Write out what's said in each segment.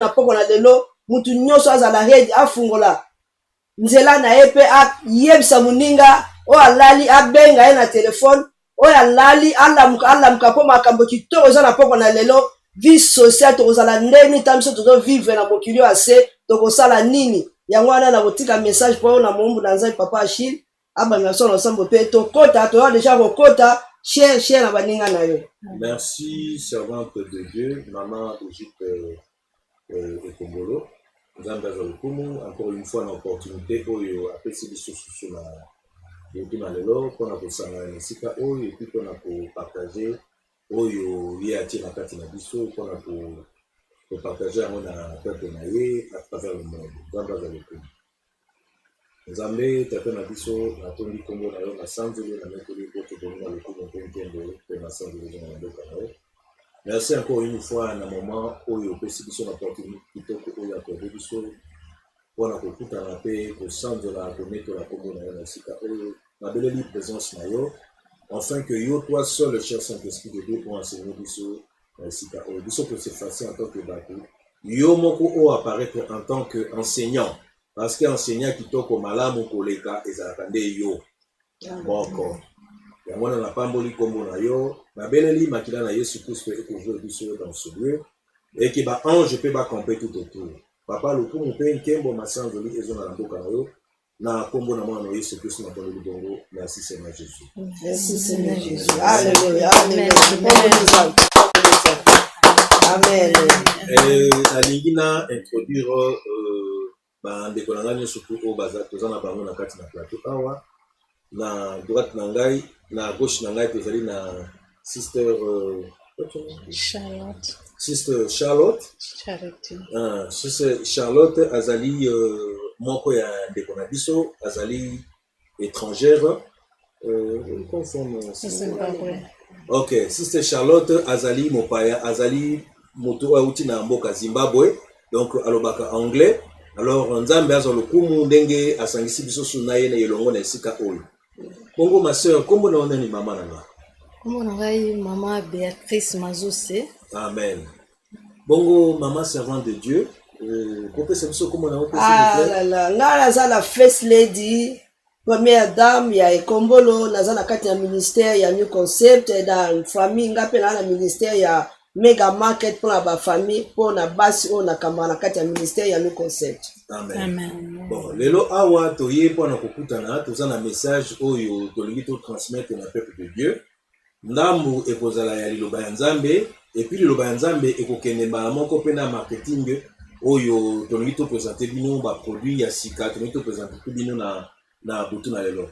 na poko na lelo mutu nyonso azala redi afungola nzela na ye mpe ayebisa moninga oyo alali abenga ye na telefone oyo alali alamuka mpo makambo kitoko eza na poko na lelo vie sociale tokozala ndeni ta biso tozovivre na mokili oyo ase tokosala nini yango wana na kotika message mpo oyo na mombu na nzambe papa Achille abamela so na nsambo mpe tokota toya deja kokota cher na baninga na yo. Merci servante de Dieu maman Brigitte Ekombolo nzambe azalokumu encore une fois na opportunité oyo apesi biso susu na yoki na lelo mpona kosanga na esika oyo epi mpona kopartage oyo ye atie na kati na biso mpona kopartage yango na peuple na ye à travers le monde nzambe azalokumu nzambe tata na biso natondi kombo na yo na sanzele na mekoli koto bonga lokumu mpe nkembo mpe na sanzele na mboka na yo. Merci encore une fois na moment oyo opesi biso na opportunité kitoko oyo akorde biso mpona kokutana mpe kosanzola konetola kombo na yo na esika oyo nabeleli présence na yo afin que yo toi seul le cher Saint-Esprit de Dieu pour enseigner biso na esika oyo biso kosefasi en tant que bato yo moko oyo apparaître en tant que enseignant parce que enseignant kitoko malamu koleka ezalaka nde yo moko yango wana napamboli kombo na yo nabeleli makila na Yesu Kristo ekouvre biso dans ce lieu et que baange mpe bakampe tout autour papa lokumu mpe nkembo masanzoli ezonga na mboka na yo na kombo na mwana na Yesu Kristo na bongo bongo. Merci Seigneur Jésus. Merci Seigneur Jésus. Alléluia. Amen. Alingi na introduire bandeko na ngai nyonso oyo toza na bango na kati na plateau awa na droite na ngai na gauche na ngai tozali na sister Charlotte. Sister Charlotte. Sister Charlotte azali moko ya ndeko na biso azali étrangère ok Sister Charlotte azali mopaya azali moto auti na mboka Zimbabwe donc alobaka anglais alors nzambe azo lokumu ndenge asangisi biso suna ye na elongo na esika oyo. Bongo ma sœur kombo na onani mama na nga kombo na ngai mama Béatrice Mazose. Amen. Bongo maman servante de Dieu kopesa biso kombo na opesa nga naza la first lady première dame ya Ekombolo naza na kati ya ministère ya New Concept na famille nga mpe na ministère ya Mega Market mpona bafamille mpona basi oyo nakambaka na kati ya ministère ya New Concept. Amen. Bon lelo awa toye mpona kokutana toza na message oyo tolingi totransmettre na peuple de Dieu ndambu ekozala ya liloba ya Nzambe et puis liloba ya Nzambe ekokende mbala moko mpe na marketing oyo tolingi topresente bino baproduit ya sika tolingi topresente bino na butu na lelo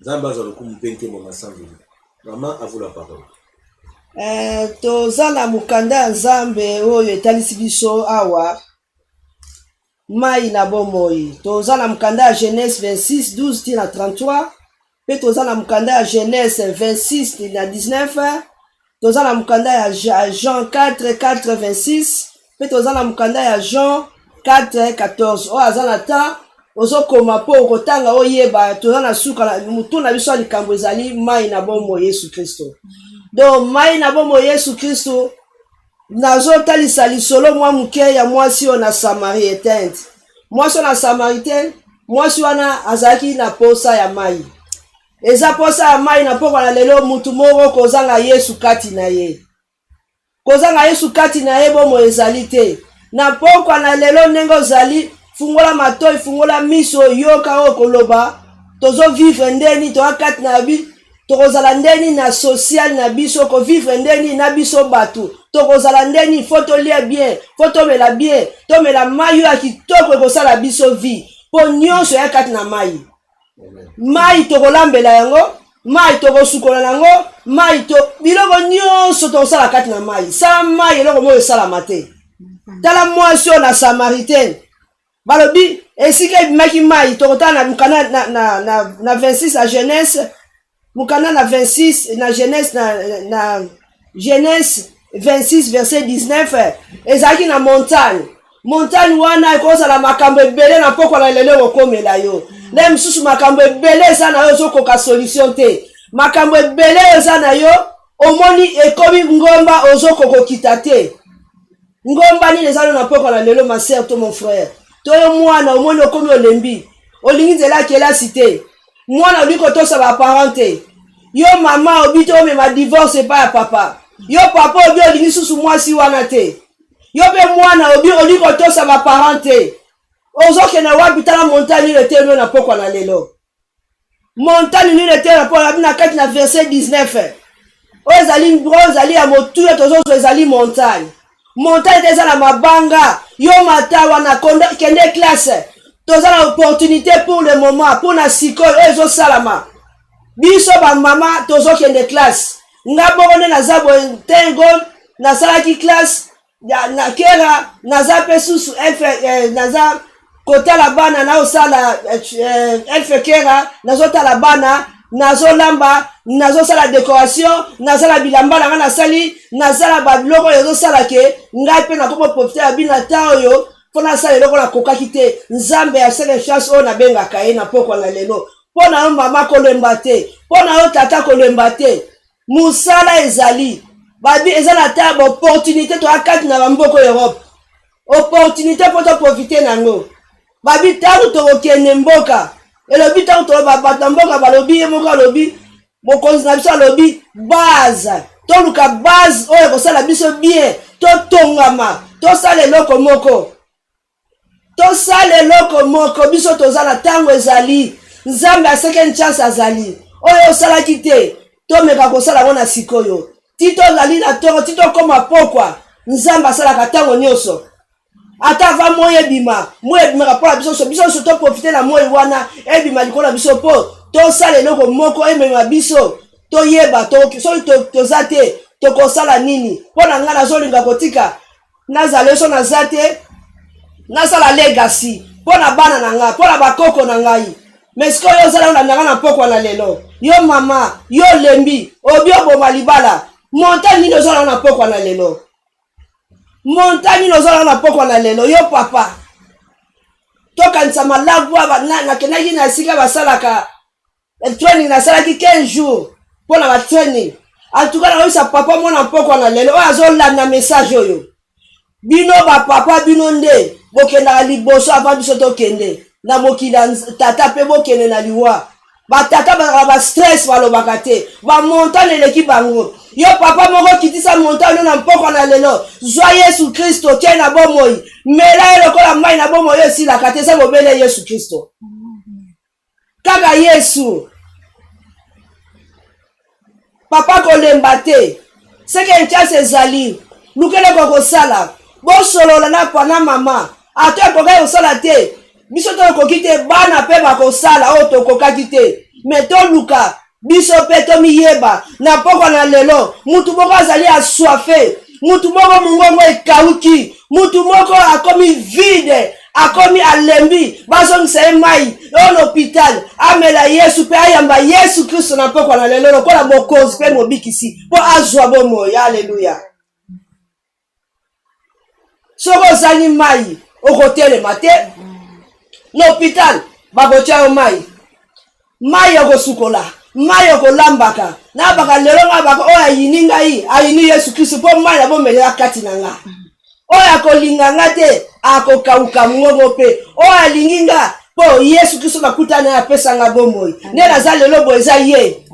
Nzambe aza lokumu mpe nkembo masanzoli. Maman à vous la parole. Toza na mukanda ya Nzambe oyo etalisi biso awa mai na bomoi toza na mukanda ya Genèse 26:12 tina 33 pe toza na mukanda ya Genèse 26 na 19 toza na mukanda ya Jean 4:26 pe toza na mukanda ya Jean 4:14 oyo aza na temps ozokoma po okotanga oyeba toza na suka mutu na biso likambo ezali mai na bomoi Yesu Kristo. Donc mai na bomoi Yesu Kristo nazotalisa lisolo mwa muke ya mwasi oyo na Samaritaine. Mwasi oyo na Samaritaine mwasi wana azalaki na posa ya mai. Eza posa ya mai na poko na lelo mutu moko kozanga Yesu kati na ye. Kozanga Yesu kati na ye bomo ezali te. Na poko na lelo ndenge ozali fungola matoi fungola miso yoka oyo koloba tozo vivre ndeni to kati na bi tokozala ndeni na social na biso ko vivre ndeni na biso batu tokozala ndeni faut tolia bien faut tomela bien tomela mai ya kitoko ekosala biso vie po nyonso ya kati na mai mai tokolambela yango mai tokosukola nango mai to biloko nyonso tokosala kati na mai sa mai eloko mo esalama te tala mwasi oyo na Samaritaine balobi esika ebimaki mai tokotala na mukana na 26 à Genèse mukana na 26 na Genèse na Genèse 26 verset 19 ezalaki na montagne wana ekozala makambo ebele na poko na lelo okomela yo nde misusu makambo ebele eza na yo ozokoka solution te makambo ebele eza na yo omoni ekomi ngomba ozokokokita te ngomba nini ezali na poko na lelo ma sœur to mon frère to yo mwana omoni okomi olembi olingi nzela akelasi te mwana olingi kotosa baparent te yo mama obi to omema divorce epai ya papa yo papa obi olingi susu mwasi wana te yo mpe mwana obi olingi kotosa baparent te ozokende wapi tala montagne nini eteli na pokwa na lelo montagne nini eteli na pokwa na kati na verset 19 oyo ezali ya motuya tozozo ezali montagne montagne te eza na mabanga yo mata wana kende classe toza na opportunité pour le moment pour na sikoyo oyo ezosalama biso bamama tozokende classe nga bongo nde naza boye ntengo nasalaki classe na kera naza mpe susu naza kotala bana naosala elfe kera nazotala bana nazolamba nazosala décoration nazala bilamba nanga nasali nazala babiloko oyo ezosala ke ngai mpe nakomo profite ya bino ata oyo mpo nasala eloko nakokaki te nzambe ya sele chance oyo nabengaka ye na pokwa na lelo mpo na yo mama kolemba te mpo na yo tata kolemba te mosala ezali babi eza na ta baopportunité toakati na bamboka Europe opportunité mpo toprofite nango babi ntango tokokende mboka elobi ntango toloba bato mboka balobi ye moko alobi mokonzi na biso alobi base toluka base oyo ekosala biso bien totongama tosala eloko moko biso toza na ntango ezali nzambe second chance azali oyo osalaki te tomeka kosala ngo na sikoyo ti tozali na tongo ti tokoma pokwa nzambe asalaka ntango nyonso ata va moye ebimaka mpo na biso toprofite na moyi wana ebima likolo na biso mpo tosala eloko moko emema biso toyeba soki toza te tokosala nini mpo na ngai nazolinga kotika nazala so naza te nasala legacy mpo na bana na ngai mpo na bakoko na ngai mais sikoyo oyo ozala olandanga na pokwa na lelo yo mama yo lembi obi oboma libala montagne nini ozala na pokwa na lelo montagne nini ozala na pokwa na lelo yo papa tokanisa malabu nakendaki na esika basalaka training nasalaki 15 jours mpo na batraining antuka nakoyisa papa mwana pokwa na lelo oyo azolanda message oyo bino bapapa bino nde bokendaka liboso avant biso tokende na mokili tata mpe bokende na liwa batata bazaka bastress balobaka te bamontane eleki bango yo papa moko kitisa montane na mpoko na lelo zwa yesu kristo tie na bomoi mela ye lokola mai na bomoi esilaka te se bobele yesu kristo kaka yesu papa kolemba te seke ntiase ezali lukeleko kosala bosolola na mama ato ekokaki kosala te biso tokoki te bana mpe bakosala oyo tokokaki te me toluka biso mpe tomiyeba na pokwa na lelo mutu moko azali aswafe mutu moko mongongo ekauki mutu moko akomi vide akomi alembi bazongisa ye mai oyo na hôpital amela yesu mpe ayamba yesu kristo na pokwa na lelo lokola mokonzi mpe mobikisi mpo azwa bomoi aleluya soko ozali mai okotelema te na hôpital bakotia yo mai okosukola mai okolambaka nabaka lelo ngabaka oyo ayini ngai ayini yesu kristo mpo mai nabomelela kati na nga oyo akolinga nga te akokauka mongongo mpe oyo alingi nga mpo yesu kristo nakutana apesa nga bomoi nde naza lelo bo eza ye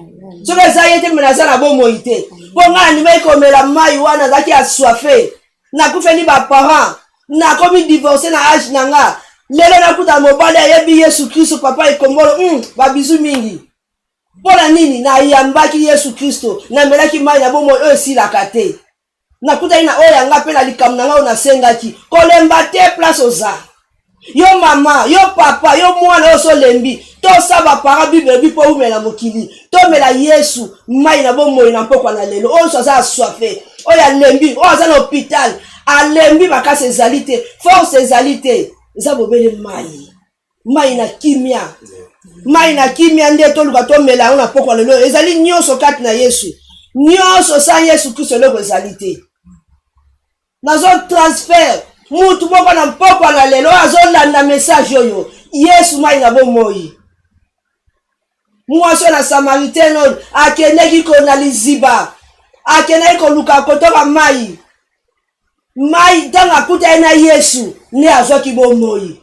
soki eza ye te me naza na bomoi te mpo ngai andimaki komela mai wana azalaki aswafe nakufeli baparent nakomi divorce na age na nga lelo nakuta mobali ayebi yesu kristo papa ekombolo babizu mingi mpona nini nayambaki yesu kristo namelaki mai na bomoi oyo esilaka te nakutaki na oyo yanga mpe na likambo na nga oyo nasengaki kolemba te place oza yo mama yo papa yo mwana oyo solembi tosaba para bible bi mpo umela mokili tomela yesu mai na bomoi na mpokwa na lelo oyo so aza aswafe oyo alembi oyo aza na hôpital alembi makasi ezali te force ezali te eza bobele mai na kimia nde toluka tomela yango na pokwa lelo ezali nyonso kati na yesu nyonso sa yesu kristo eloko ezali te nazo transfert mutu moko na mpokwa na lelo azolanda message oyo yesu mai na bomoi mwasi na samaritain oyo akendeki kona liziba akendeki koluka kotoka mai mai tanga kuta na Yesu ne azwaki bomoi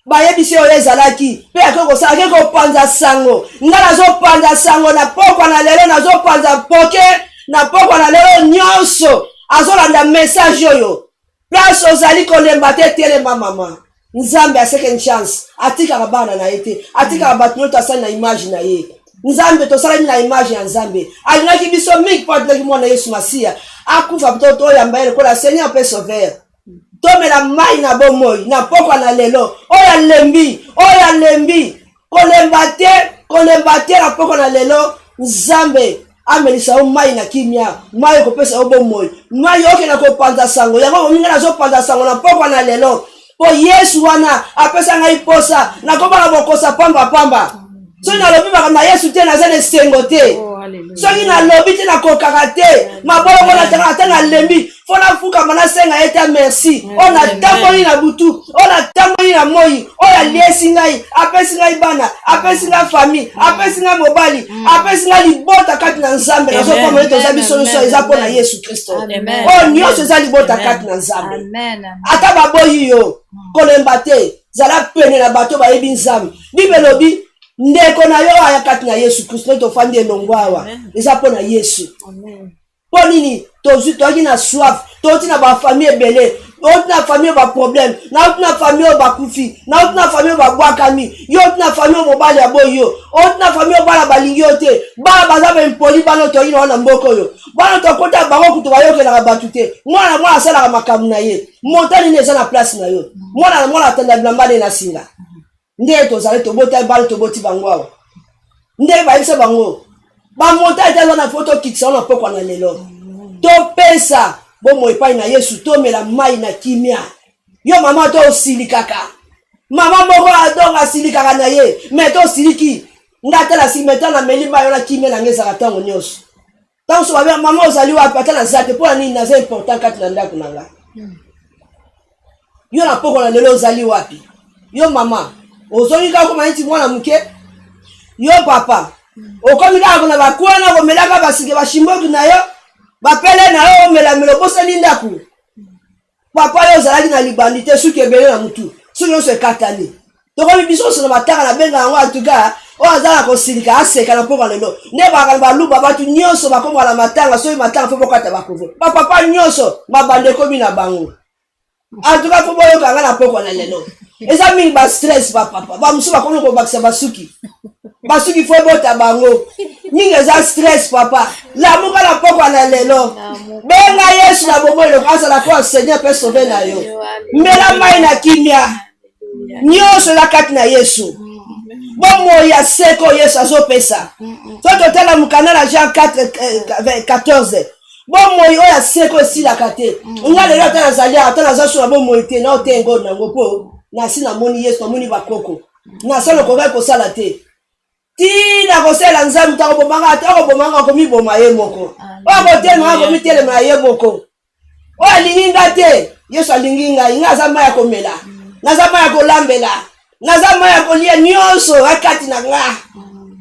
bayebisi oyo ezalaki pe akokosala kopanza sango nga nazopanza sango na pokwa na lelo nazopanza poke na pokwa na lelo nyonso azolanda message oyo place ozali kolemba te telema mama Nzambe a second chance atikaka bana na ye te atikaka bato nyonso asali na image na ye Nzambe tosalami na image ya Nzambe alingaki biso mingi mpo atunaki mwana Yesu Masiya akufa mtoto oyo yamba ye lokola Seigneur mpe Sauveur tomela mai na bomoi na pokwa na lelo oyo alembi kolemba te na pokwa na lelo Nzambe amelisa o mai na kimia mai kopesa o bomoi mai yoke na kopanza sango yango minga nazopanza sango na pokwa na lelo po Yesu wana apesa ngai posa na komana bokosa pamba soki nalobi makambo na Yesu te naza na esengo te soki nalobi te nakokaka te mabolongo natanga nalembi fo nafukama nasenga ye te merci oyo natamboli na butu oyo natamboli na moi oyo aliesi ngai apesi ngai bana apesi ngai famille apesi ngai mobali apesi ngai libota kati na Nzambe nazokoma ete toza biso nyonso eza mpo na Yesu Kristo oyo nyonso eza libota kati na Nzambe ata baboyi yo kolemba te zala pene na bato bayebi Nzambe Bible elobi ndeko na yo aya kati na Yesu Kristo tofandi elongo awa eza mpo na Yesu mpo nini toki na soif toti na bafamille ebele oti na famille ba problème na oti na famille bakufi na oti na famille babwakami yo oti na famille mobali ya boyi yo oti na famille bana balingi yo te bana baza bempoli bana toyi na wana mboka oyo bana tokota bango kutu bayokelaka bato te mwana asalaka makambo na ye montani nini eza na place na yo mwana atanda bilamba nde na singa nde tozali tobota bale toboti bango awa nde bayebisa bango bamota ete aza na foto kitisa wana pokwa na lelo topesa bomoi epai na Yesu tomela mai na kimia yo mama to osilikaka mama moko adonga asilikaka na ye me to osiliki ngatala simeta na melima yo na kimia na ngezaka ntango nyonso ntango so babe mama ozali wapi ata na zate mpo na nini naza important kati na ndako na nga yo na pokwa na lelo ozali wapi yo mama ozongi kaka koma neti mwana muke yo papa okomi kaka na bakwana komelaka basike bashimboki na yo bapele na yo omelamelo bosani ndaku papa yo ozalaki na libandi te suki ebele na mutu suki nyonso ekatani tokomi biso nyonso na matanga na benga yango atuka oyo azala kosilika aseka na pokwa lelo nde bakana baluba bato nyonso bakomaka na matanga soki matanga fo bokata bakovo bapapa nyonso mabande ekomi na bango atuka fo boyoka nga na pokwa na lelo eza mingi bastress bapapa bamosusu bakomi kobakisa basuki fo ebota bango mingi eza stress papa lamuka na pokwa na lelo benga Yesu na bomoi eloko azala kwa Seigneur mpe Sauveur na yo mbela mai na kimia nyonso eza kati na Yesu bomoi ya seko Yesu azopesa so totala mokanda na Jean 4:14 bomoi oyo ya seko esilaka te nga lelo ata nazali ata naza so na bomoi te na ote ngo nango mpo nasi namoni Yesu namoni bakoko nasala okokai kosala te tina kosala Nzambe takobomanga ata akobomanga akomiboma ye moko oyo akotelema akomitelema ye moko oyo alingi nga te Yesu alingi ngai nga aza mai ya komela naza mai ya kolambela naza mai ya kolia nyonso akati na nga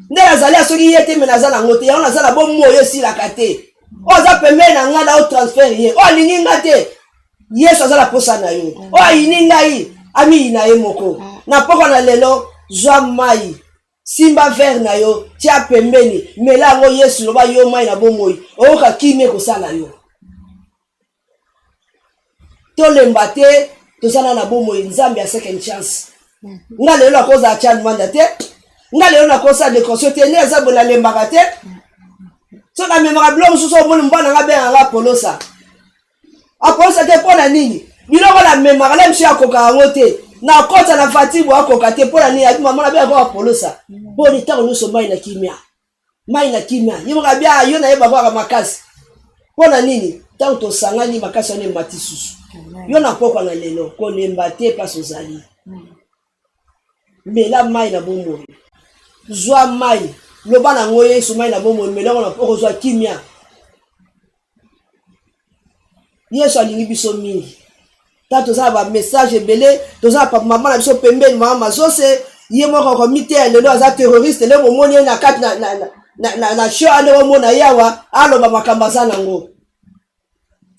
nde nazali soki ye te me naza nango te yango naza na bomoi oyo esilaka te oyo aza pembeni na nga na otransfert ye oyo alingi nga te Yesu aza na posa na yo oyo ayini ngai amii na ye moko na pokwa na lelo zwa mai simba verre na yo tia pembeni mela yango Yesu loba yo mai na bomoi oyoka kimia kosala yo tolemba te tozala na bomoi Nzambe ya second chance nga lelo nakoza chan manda te nga lelo nakosa décoration te ne eza bona lembaka te so na memaka bilo mosusu omoni mbana nga benga nga polosa apolosa te mpo na nini biloko na memaka le msu akoka yango te na kota na fatibu akoka te mpo na nini abi mama na benga kwa polosa mpo ni ntango nyonso mai na kimia yemoka bia yo nayeba kwaka makasi mpo na nini ntango tosangani makasi wana embati susu yo na pokwa na lelo kolemba te place ozali mela mai na bomoi zwa mai loba nango Yesu mai na bomoi mela ngo na poko zwa kimia Yesu alingi biso mingi ta tozala ba message ebele tozala papa mama na biso pembeni mama mazose ye moko komite lelo aza terroriste le momoni na kati na show ane omona yawa aloba makambo aza nango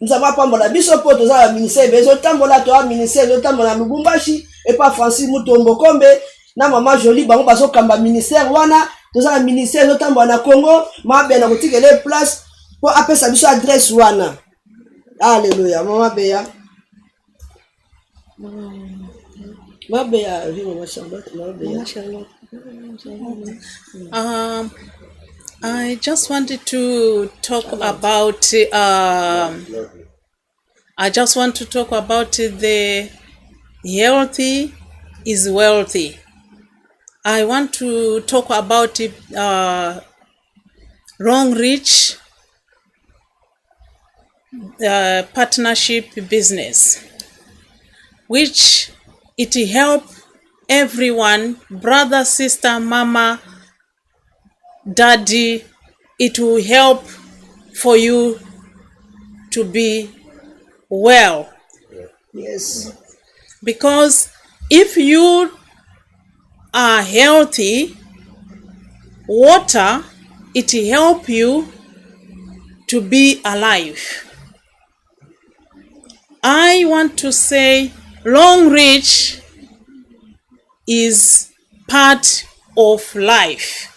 nzambe apambola biso mpo toza na ministère ezotambola toya ministère ezotambola na Lubumbashi epa Francis Mutombo Kombe na mama Jolie bango bazokamba ministère wana toza na ministère ezotambola na Congo mabe na kotikele place po apesa biso adresse wana. Alléluia. Mama Beya. Mama Beya, oui, Mama Charlotte, Mama Beya. I just wanted to talk about the healthy is wealthy. I want to talk about Long Reach partnership business, which it help everyone, brother, sister, mama, daddy. It will help for you to be well. Yes. Because if you are healthy, water, it help you to be alive. I want to say Long Reach is part of life.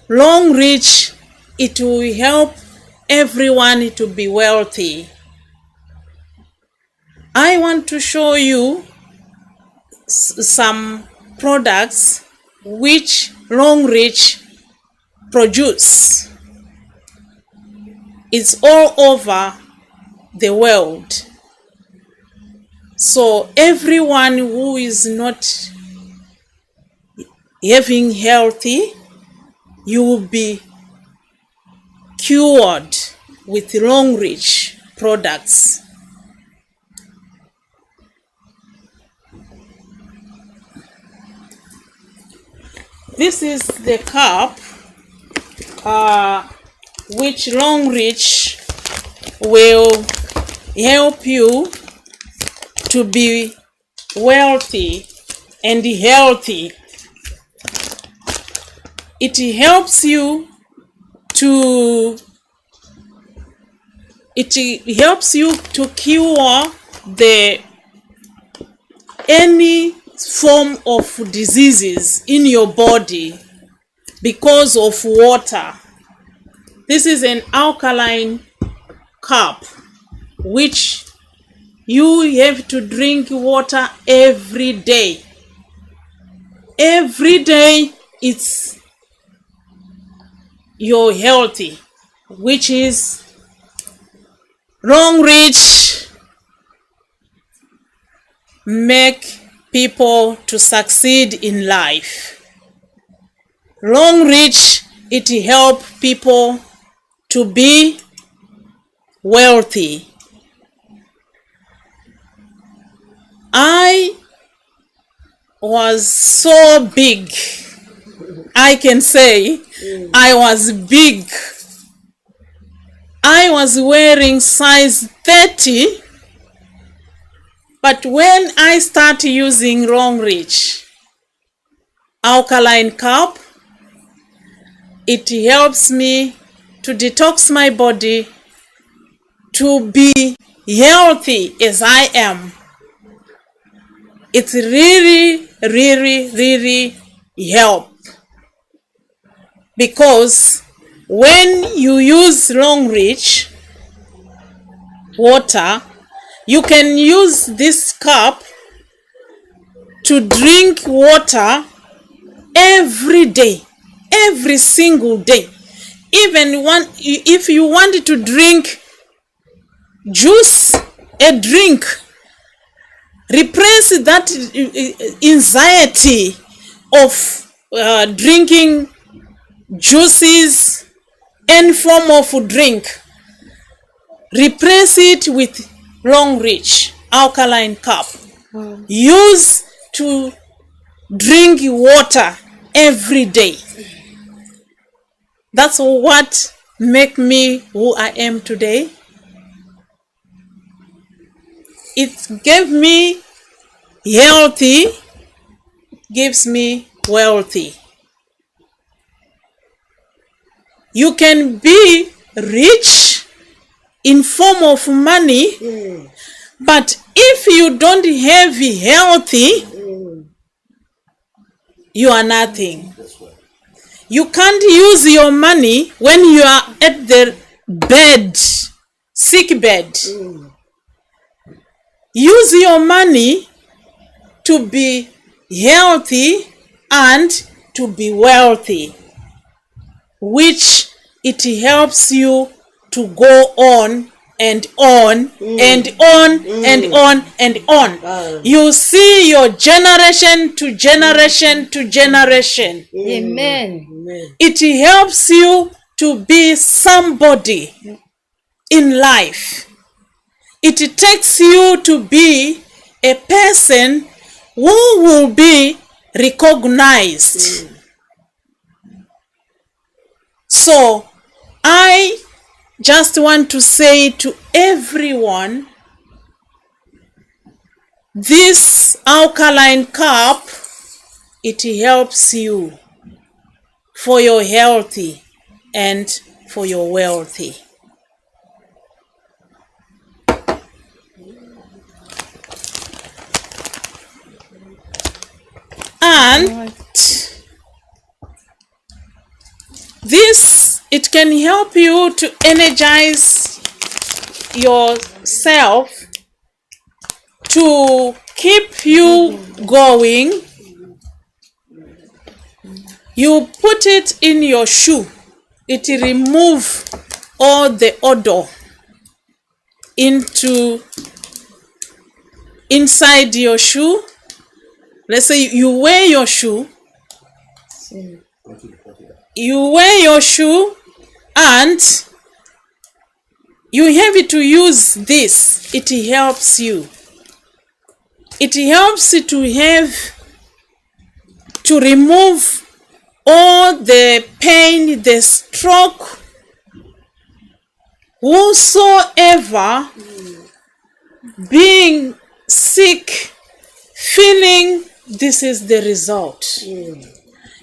Long Reach, it will help everyone to be wealthy. I want to show you some products which Long Reach produce. It's all over the world. So everyone who is not having healthy, you will be cured with Long Reach products. This is the cup which Long Reach will help you to be wealthy and healthy. It helps you to cure any form of diseases in your body because of water. This is an alkaline cup which you have to drink water every day. Every day you're healthy, which is Long Reach make people to succeed in life. Long Reach, it help people to be wealthy. I was so big. I can say I was big. I was wearing size 30, but when I start using Long Reach alkaline cup, it helps me to detox my body to be healthy as I am. It's really help, because when you use Long Reach water, you can use this cup to drink water every day, every single day. Even if you want to drink juice, a drink, repress that anxiety of drinking juices, any form of drink. Replace it with Long Reach alkaline cup. Use to drink water every day. That's what make me who I am today. It gave me healthy, gives me wealthy. You can be rich in form of money, but if you don't have healthy, you are nothing. You can't use your money when you are at the bed, sick bed. Use your money to be healthy and to be wealthy, which it helps you to go on and on and on and on and on. You see your generation to generation to generation. Amen. It helps you to be somebody in life. It takes you to be a person who will be recognized. So I just want to say to everyone, this alkaline cup, it helps you for your healthy and for your wealthy. And this, it can help you to energize yourself, to keep you going. You put it in your shoe. It remove all the odor inside your shoe. Let's say you wear your shoe. You wear your shoe and you have to use this. It helps you. It helps to remove all the pain, the stroke, whosoever being sick, feeling this is the result.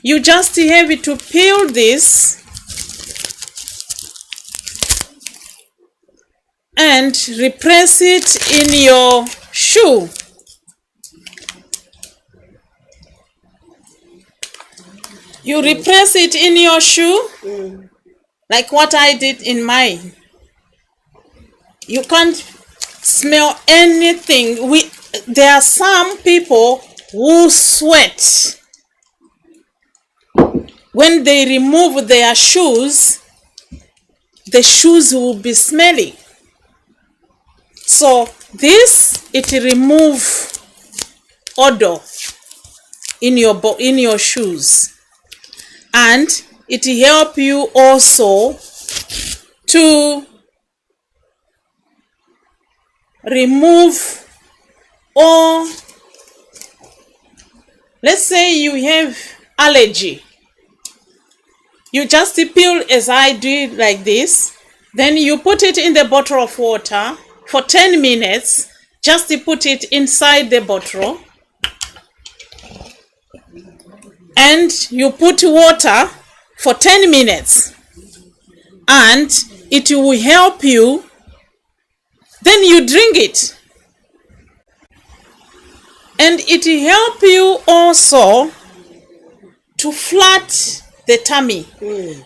You just have to peel this and repress it in your shoe. You repress it in your shoe, like what I did in mine. You can't smell anything. There are some people who sweat. When they remove their shoes, the shoes will be smelly. So this, it remove odor in your shoes. And it help you also to remove all, let's say you have allergy. You just peel as I do like this. Then you put it in the bottle of water for 10 minutes. Just put it inside the bottle. And you put water for 10 minutes. And it will help you. Then you drink it. And it help you also to flat the tummy.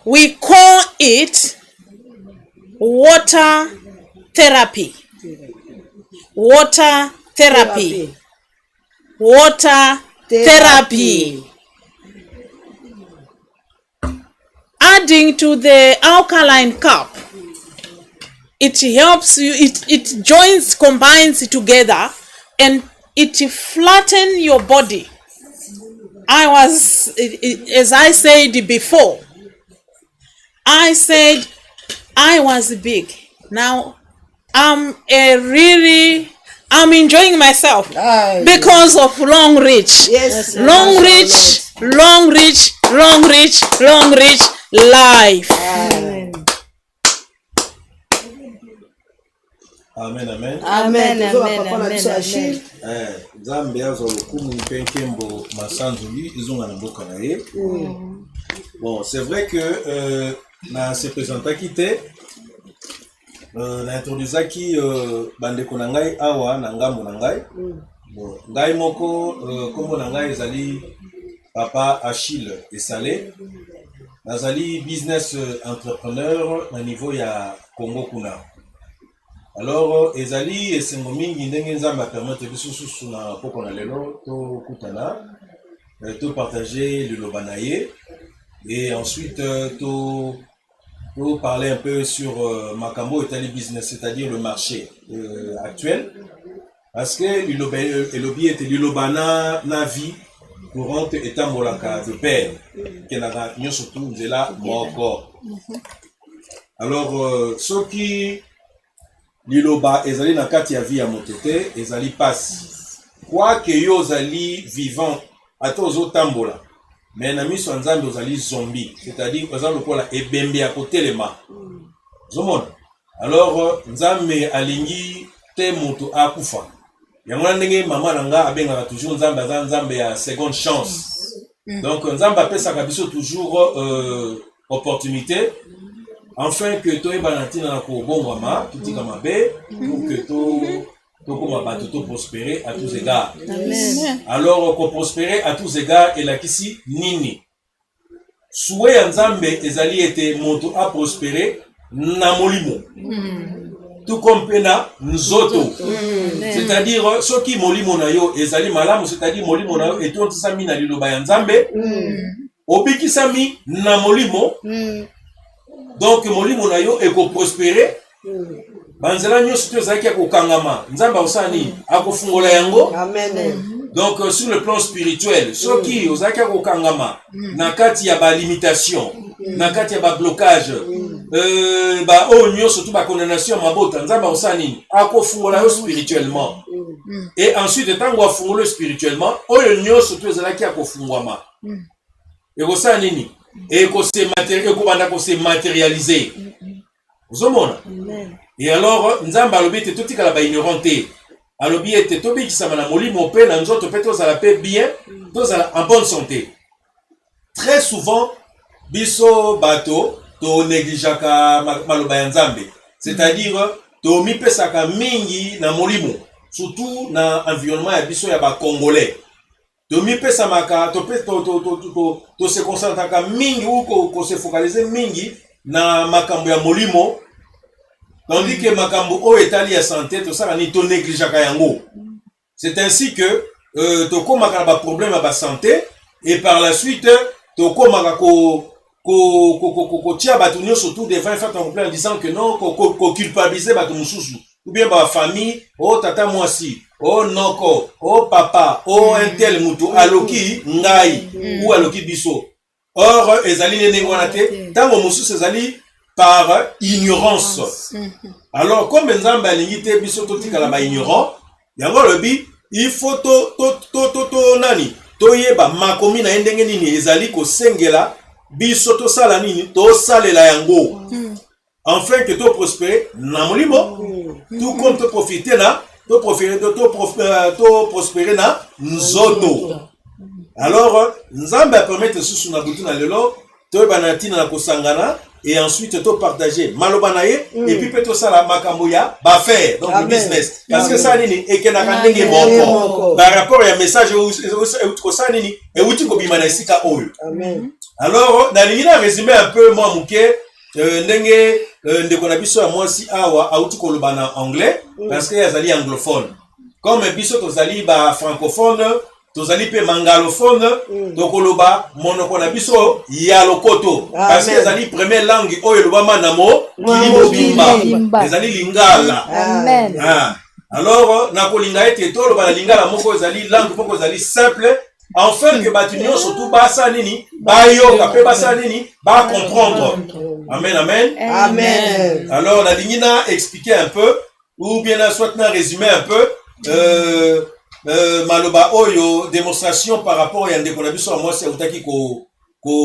We call it water therapy. Water therapy. Water therapy. Adding to the alkaline cup, it helps you, it joins, combines together, and it flattens your body. As I said before, I said I was big. Now I'm enjoying myself because of long reach. Yes, long reach life. Amen, amen. Amen. Papa na biso Achille. Nzambe azwa lokumu mpe nkembo masanzuli izonga na mboka na ye. Bon, c'est vrai que na se présentaki te na introduisaki bandeko na ngai awa na ngambo na ngai. Bon, ngai moko kombo na ngai ezali Papa Achille Esalé. Nazali business entrepreneur na niveau ya Congo kuna. Alors ezali esengo mingi ndenge nzambe permettre biso susu na poko na lelo to kutana to partager le lobanaye et ensuite to parler un peu sur makambo etali business, c'est-à-dire le marché actuel, parce que elobi ete lilobana na vie courante etambolaka de pair kenaka nyonso tu nzela moko. Alors soki liloba ezali na kati ya vie ya motete ezali pasi kwa ke yo ozali vivant ata ozotambola mais na miso nzambe ozali zombie, c'est-à-dire ozali lokola ebembe ya kotelema zomona. Alors nzambe alingi te moto akufa yango ndenge mama na nga abengaka toujours nzambe aza nzambe ya seconde chance. Donc nzambe apesaka biso toujours opportunité enfin que toyebana ntina na kobongwama tutika mabe pour que tokoma bato to prospérer à tous égards. Amen. Alors ko prospérer à tous égards elakisi nini souhait ya nzambe ezali ete moto a prospérer na molimo tout comme pena nzoto. C'est-à-dire soki molimo na yo ezali malamu, c'est-à-dire molimo na yo etotisami na liloba ya nzambe obikisami na molimo. Donc molimo na yo eko prospérer banzela nyonso to ezalaki ya kokangama nzambe osani akofungola yango. Amen. Donc sur le plan spirituel soki ozalaki ya kokangama na kati ya balimitation na kati ya bablocage oyo nyonso to bakondamnation ya mabota nzambe osani akofungola yo spirituellement. Et ensuite ntango afungola spirituellement oyo nyonso to ezalaki ya kofungwama ekosala nini ekobanda kose matérialiser ozomona. Et alors nzambe alobi ete totikala baignorant te alobi ete tobikisama na molimo mpe na nzoto mpe tozala mpe bien tozala en bonne santé. Très souvent biso bato tonegligeaka maloba ya nzambe, c'est-à-dire tomipesaka mingi na molimo surtout na environnement ya biso ya bacongolais. Tomipesamaka se concentraka mingi ou se focaliser mingi na makambo ya molimo, tandis que makambo o etali ya santé to sala ni to négligeaka yango. C'est ainsi que tokomaka na problème ya santé et par la suite tokomaka ko tia bato nyonso tout devant faire en plein en disant que non ko culpabiliser bato mususu ou bien ba famille o tata mwasi o noko o papa o un tel mutu aloki ngai ou aloki biso. Or ezali nene wana te tango mususu ezali par ignorance. Alors comme nzambe alingi te biso totikala ba ignorant yango lobi il faut to nani toyeba makomi na ndenge nini ezali kosengela biso tosala nini tosalela yango enfin que to prospérer na molimo tout comme to profiter na to prospérer na nzoto. Alors nzambe a permettre susu na butu na lelo toyebana ntina na kosangana et ensuite to partager maloba na ye et puis peut to sala makambo ya ba faire donc le business parce que ça nini ekenaka ndenge moko par rapport ya message ko ça nini et uti ko bimana esika oyo. Amen. Alors nalingi na résumer un peu moi muke ndenge ndeko na biso ya mwasi awa auti ko loba na anglais parce que yazali anglophone comme biso tozali ba francophone tozali pe mangalophone tokoloba monoko na biso ya lokoto parce que ezali première langue oyo lobama namo kilimobimba ezali lingala. Amen. Alors nakolinga ete toloba na lingala moko ezali langue moko ezali simple enfin que bato nyonso tout basa nini bayoka pe basa nini ba comprendre. Amen, amen. Amen. Alors nalingi na expliquer un peu ou bien soit na résumer un peu maloba oyo démonstration par rapport à ndeko na biso moi c'est utaki ko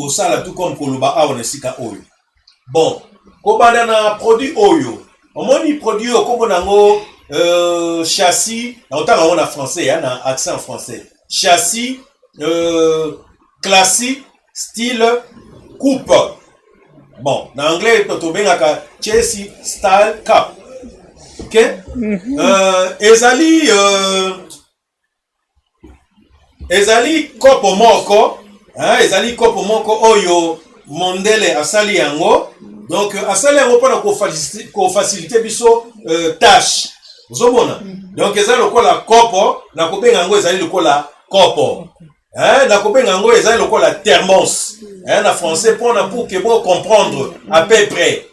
sala tout comme koloba awa na sika oyo. Bon ko banda na produit oyo omoni produit okombo nango châssis na otanga on en français hein, na accent français châssis classique style coupe Bon, en anglais, to bengaka Chelsea Style Cup. Ok? Ezali kopo moko, ezali kopo moko oyo mondele asali yango. Donc asali yango pona ko faciliter biso tâche. Ozomona. Donc ezali lokola kopo na kobenga yango ezali lokola kopo. Na kobenga yango ezali lokola thermos. Na français pour que vous comprendre à peu près.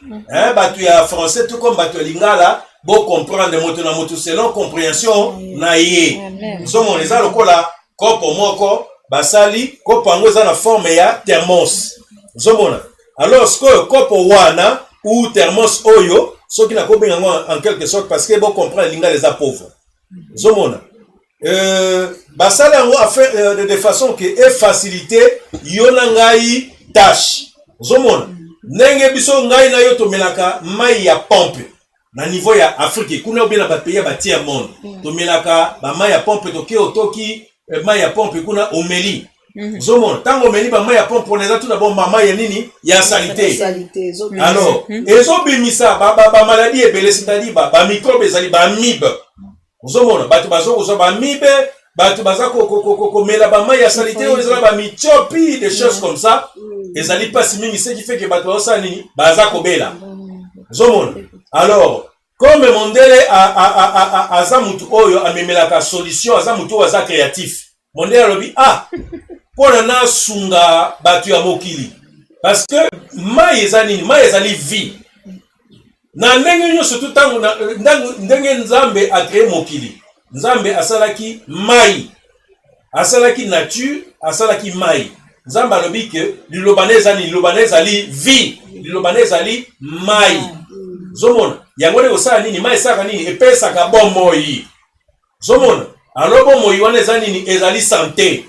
Batu ya français tout comme batu lingala bo comprendre moto na moto selon compréhension na ye. Ozomona ezali lokola kopo moko basali kopo yango eza na forme ya thermos. Ozomona. Alors ce que kopo wana ou thermos oyo ceux qui na kobenga yango en quelque sorte parce que bon comprendre lingala les pauvres. Ozomona. Basali yango afin de façon que e faciliter yona ngai tâche. Ozomona. Ndenge biso ngai na yo to melaka mai ya pompe. Na niveau ya Afrique kuna bien na ba pays ba tiers monde. To melaka ba mai ya pompe to ke otoki mai ya pompe kuna omeli. Ozomona. Tango omeli ba mai ya pompe on eza tout d'abord ba mai ya nini ya salité. Alors, ezo bimisa ba maladie ebele c'est-à-dire ba microbe ezali ba amibe. Ozomona batu bazo ko ba amibe, batu baza ko mela ba mai ya salité o ezala ba michopi des choses comme ça. Ezali pas si mingi ce qui fait que batu baza nini baza ko bela. Ozomona. Alors, comme mondele aza mutu oyo amemelaka solution, aza mutu aza créatif. Mondele alobi pona na sunga batu ya mokili. Parce que mai ezali vie. Na ndenge nyonso tout tango ndenge Nzambe a créé mokili. Nzambe asalaki mai. Asalaki nature, asalaki mai. Nzambe alobi ke liloba ezali vie. Liloba ezali mai. Zomona. Yango ndeko sala nini mai saka nini epesaka bomoi. Zomona. Alors bomoi wana eza nini ezali santé.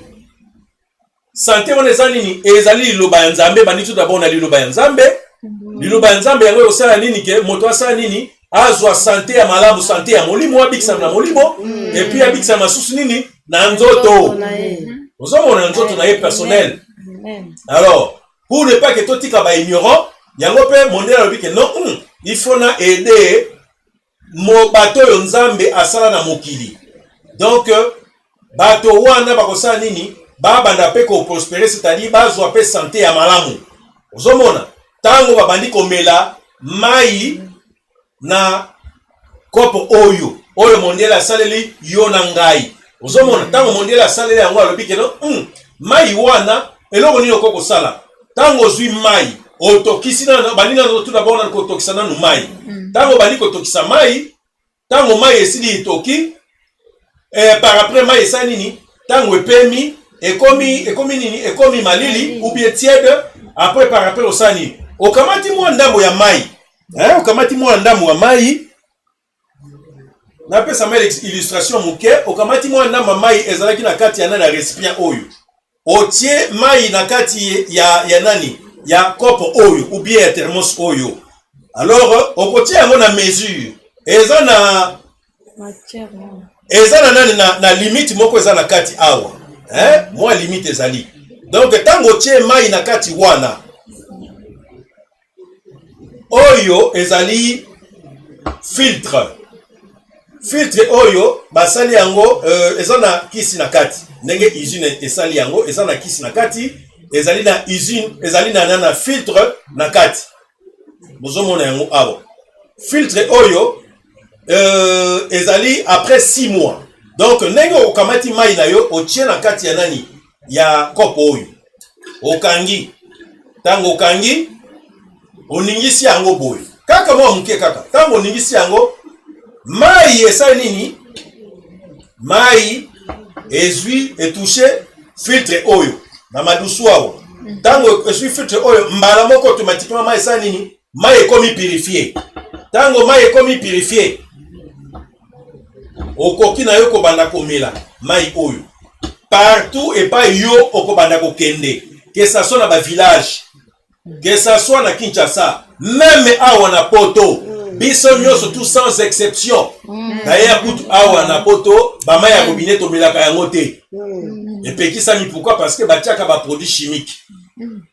Santé wana eza nini ezali liloba ya Nzambe bandi tout d'abord na liloba ya Nzambe. Liloba ya Nzambe yango osala nini ke moto asala nini azwa santé ya malamu santé ya molimo abikisa na molimo et puis abikisa masusu nini na nzoto. Ozomona nzoto na ye personnel. Alors pour ne pas que totika ba ignorant yango pe mondela lobi ke non il faut na aider mo bato yo Nzambe asala na mokili. Donc bato wana bakosala nini ba banda pe ko prospérer c'est-à-dire bazwa pe santé ya malamu. Ozomona tango babandi komela mai na kopo oyo mondela saleli yona ngai. Ozomona tango mondela saleli yango alobi ke no mai wana eloko nini okoko sala tango zwi mai otokisi na bandi na tout d'abord na kotokisa na mai. Tango bandi kotokisa mai tango mai esili itoki par après mai esa nini tango epemi ekomi nini ekomi malili ou bien tiède après par après osani okamati mwa ndambo ya mai okamati mwa ndambo ya mai na pesa mai illustration muke okamati mwa ndambo mai ezalaki na kati ya nani recipient oyo otie mai na kati ya nani ya kopo oyo ou bien ya thermos oyo alors okotia yango na mesure eza na nani na limite moko eza na kati awa moi limite ezali donc tango otie mai na kati wana oyo ezali filtre oyo basali yango eza na kisi na kati ndenge usine esali yango eza na kisi na kati ezali na usine ezali na filtre na kati bozomona yango awa filtre oyo ezali après 6 mois donc ndenge okamati mai na yo otie na kati ya nani ya kopo oyo okangi tango okangi oningisi yango boye kaka mwa muke kaka tango oningisi yango mai esali nini mai ezwi etouche filtre oyo na madusu awa tango ezwi filtre oyo mbala moko automatiquement mai esali nini mai ekomi purifié tango mai ekomi purifié okoki na yo kobanda komela mai oyo partout et pas yo okobanda kokende que ça soit na ba village que ça soit na Kinshasa même awa na poto biso nyonso tout sans exception d'ailleurs kutu awa na poto ba mai ya robinet to melaka yango te et puis qui ça mi pourquoi parce que batiaka ba produits chimiques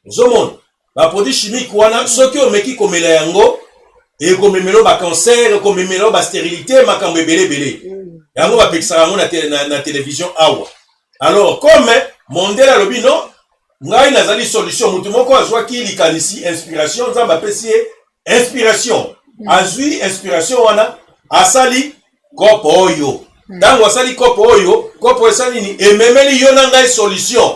zomon ba produit chimique wana soki omeki komela yango et komemelo ba cancer komemelo ba stérilité makambo ebele yango ba pekisaka yango na télévision awa. Alors comme Mondele alobi non ngai nazali solution mutu moko azwaki likanisi inspiration nzambe apesi inspiration azwi inspiration wana asali kopo oyo ntango asali kopo oyo kopo esali nini ememeli yo na ngai solution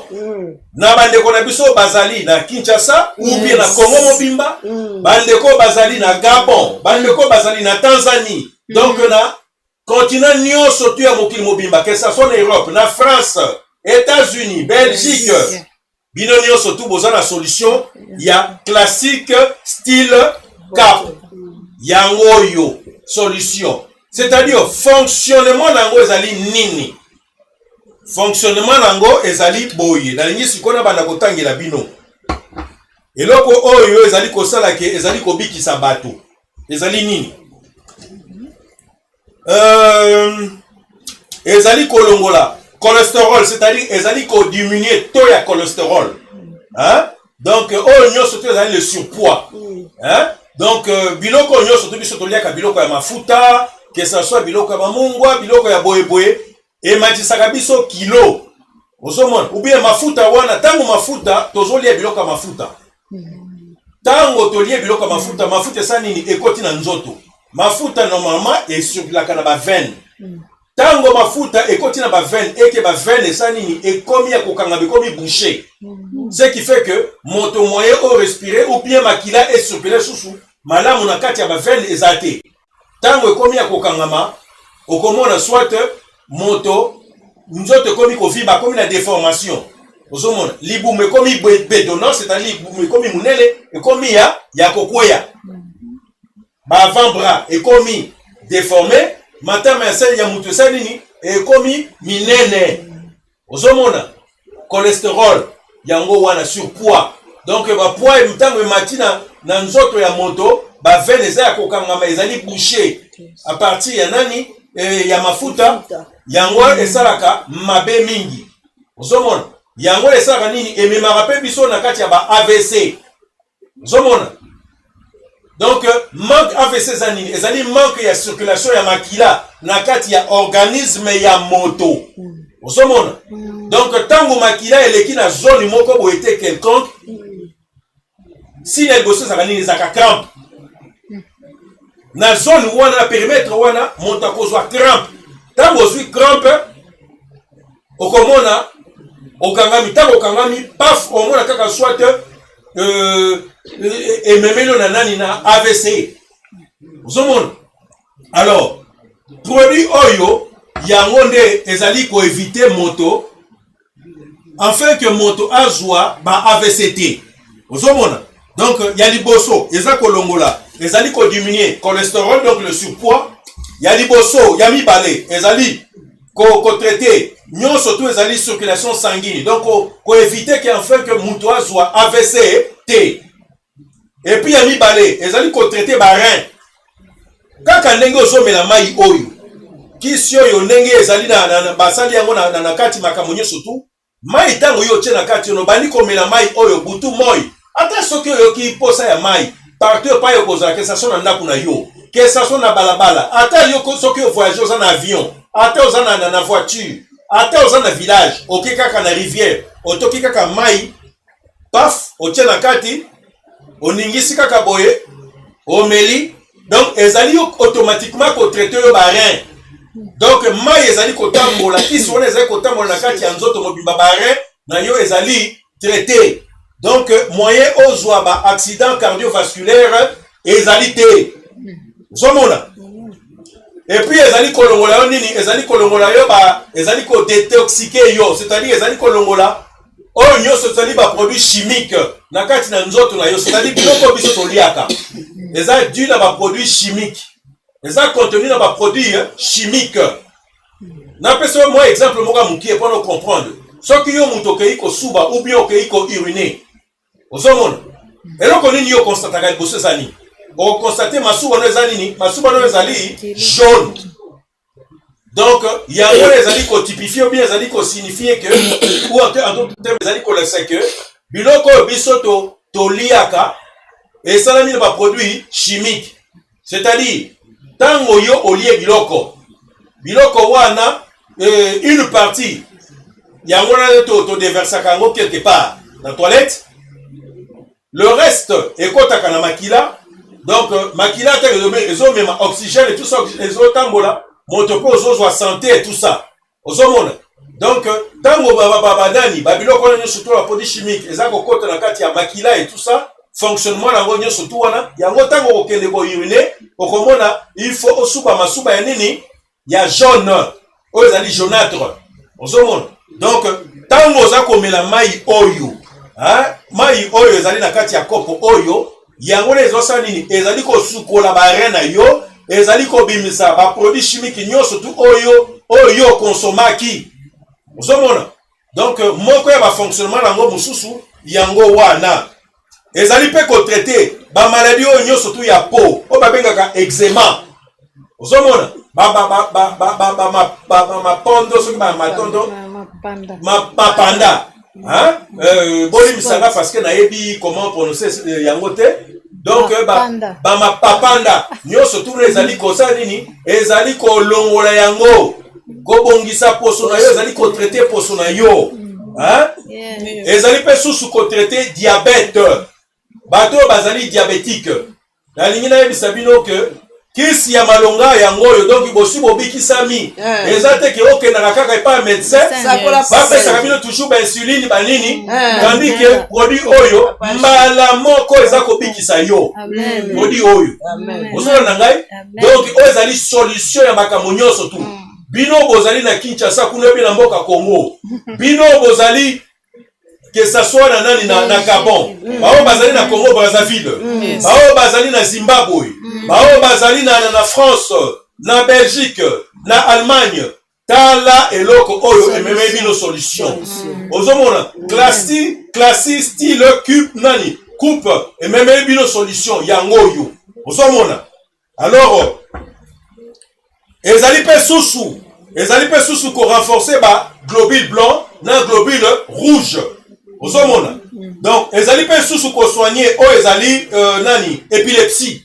na bandeko na biso bazali na Kinshasa ou bien na Congo mobimba bandeko bazali na Gabon bandeko bazali na Tanzanie donc na continent nyonso tu ya mokili mobimba que ça soit na Europe na France États-Unis Belgique bino nyonso tu boza na solution ya classique style cap yango yo solution. C'est-à-dire, fonctionnement nango ezali nini? Fonctionnement nango ezali boye. Na lingi sikona banda kotangela bino. Eloko oyo ezali kosala ke ezali kobikisa bato. Ezali nini? Ezali kolongola cholestérol, c'est-à-dire ezali ko diminuer taux ya cholestérol. Hein? Donc oyo nyonso to ezali le surpoids. Hein? Donc biloko nyonso to biso to liaka biloko ya mafuta que ça soit biloko ya mamungwa biloko ya boye et matisaka biso kilo osomona ou bien mafuta wana tango mafuta tozolia biloko ya mafuta tango tolie biloko ya mafuta mafuta esa nini ekoti na nzoto mafuta normalement esirkulaka na ba veine tango mafuta ekoti na ba veine eke ba veine esa nini ekomi ya kokanga bekomi bouché ce qui fait que moto moyen au respirer ou bien makila esirkuler susu malamu na kati ya ba veine ezate tango ekomi ya kokangama okomona soit moto nzoto ekomi koviba komi na déformation ozomona libumu ekomi bedonnant c'est-à-dire libumu ekomi munele ekomi ya kokweya ba avant-bras ekomi déformé matama ya seli ya mutu esali nini ekomi minene ozomona cholestérol yango wana surpoids donc ba poids mtango emati na nzoto ya moto ba veine eza ya kokangama ezali bouché à partir ya nani ya mafuta yango esalaka mabe mingi ozomona yango esalaka nini ememaka pe biso na kati ya ba AVC ozomona donc manque AVC eza nini ezali manque ya circulation ya makila na kati ya organisme ya moto ozomona donc tango makila eleki na zone moko boye te quelconque si les gosses ezaka nini ezaka crampe na zone wana na périmètre wana moto akozwa crampe tango ozwi crampe okomona okangami tango okangami paf omona kaka soit ememelo na nani na AVC ozomona alors produit oyo yango nde ezali ko éviter moto afin que moto azwa ba AVC te ozomona donc ya liboso eza kolongola ezali ko diminuer cholestérol donc le surpoids ya liboso ya mibale ezali ko traiter nyonso tout ezali circulation sanguine donc ko éviter que enfin que mutu azwa AVC te et puis ya mibale ezali ko traiter ba rein kaka ndenge ozomela mai oyo kisi oyo ndenge ezali na basali yango na kati makambo nyonso tu mai tango yo tie na kati ono bandi komela mai oyo butu moi ata soki oyo ki posa ya mai partout pa yo kozala que ça soit na ndako na yo que ça soit na balabala ata yo soki yo voyage oza na avion ata oza na voiture ata oza na village oki kaka na rivière otoki kaka mai paf otie na kati oningisi kaka boye omeli donc ezali yo automatiquement ko traiter yo ba rein donc mai ezali kotambola kisi wana ezali kotambola na kati ya nzoto mobimba ba rein na yo ezali traité donc moyen ozwa ba accident cardiovasculaire ezali te zomona et puis ezali kolongola yo nini ezali kolongola yo ba ezali ko détoxiquer yo c'est-à-dire ezali kolongola oyo nyonso ezali ba produit chimique na kati na nzoto na yo c'est-à-dire biloko biso toliaka eza dû na ba produit chimique eza contenu na ba produit chimique na pesa moi exemple moka mukie pour nous comprendre soki yo muto okei kosuba ou bien okei ko uriner ozomona eloko nini yo constataka liboso ezali okonstate masuba no ezali nini masuba no ezali jaune donc yango ezali kotypifier ou bien ezali kosignifier que ou en d'autres termes ezali kolesa que biloko biso toliaka esalami na produit chimique. C'est-à-dire tango yo olie biloko wana une partie yango na to déversaka yango quelque part dans la toilette. Le reste ekotaka na makila. Donc makila ezomema oxygène et tout ça, ezotambola moto po ozozwa santé et tout ça. Ozomona. Donc tango babadani babiloko na surtout la produit chimique ezako kota na kati ya makila et tout ça. Fonctionnement nango nyo surtout wana yango tango okende ko uriner okomona il faut osuba masuba ya nini ya jaune oyo ezali jaunâtre. Ozomona. Donc tango ozakomela mai oyo mai oyo ezali na kati ya kopo oyo yango ezosala nini ezali kosukola barene na yo ezali kobimisa ba produit chimique nyonso tu oyo konsomaki. Ozomona. Donc moko ya ba fonctionnement nango mususu yango wana ezali pe ko traiter ba maladie oyo nyonso tu ya peau o babengaka eczéma. Ozomona. Mapondo soki matondo mapanda boli misanga parce que nayebi comment prononcer yango te. Donc mapapanda nyonso tu ezali kosala nini ezali kolongola yango kobongisa poso na yo ezali ko traiter poso na yo ezali pe susu ko traiter diabète bato bazali diabétique nalingi nayebisa bino ke kisi ya malonga yango oyo donc bosi bobikisami eza te ke okendaka kaka epa médecin bapesaka bino toujours bainsuline banini tandis ke produit oyo mbala moko eza kobikisa yo produit oyo ozona na ngai. Donc oyo ezali solution ya makambo nyonso tu. Bino bozali na Kinshasa kuna bi na mboka Congo bino bozali que ça soit na nani na Gabon bao bazali na Congo Brazzaville bao bazali na Zimbabwe bao bazali na France na Belgique na Allemagne tala eloko oyo ememe bino solution. Ozomona classique style coupe ememe bino solution yango oyo ozomona. Alors ezali pe susu ko renforcer ba globule blanc na globule rouge. Ozomona. Donc ezali pe susu ko soigner o ezali épilepsie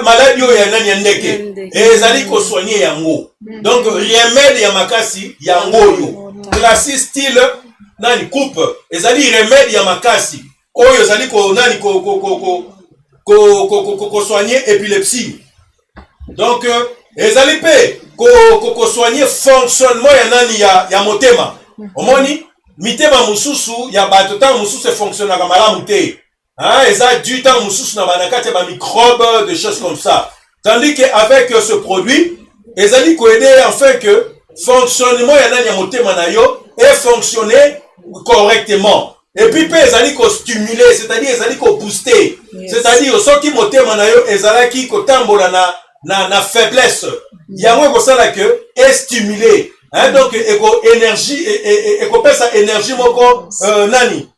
maladie oyo ya nani ya ndeke ezali ko soigner yango. Donc remède ya makasi yango oyo classique style coupe ezali remède ya makasi oyo ezali ko ko soigner épilepsie. Donc ezali pe ko soigner fonctionnement ya nani ya motema. Omoni mitema mususu ya bato ta mususu e fonctionnaka malamu te eza du temps mususu na banakati ya ba microbes des choses comme ça, tandis que avec ce produit ezali ko aider enfin que fonctionnement ya nani ya motema na yo et fonctionner correctement. Et puis pe ezali ko stimuler, c'est-à-dire ezali ko booster, c'est-à-dire soki motema na yo ezalaki ko tambola na faiblesse yango ekosala que est stimulé. Donc énergie eko pesa énergie moko nani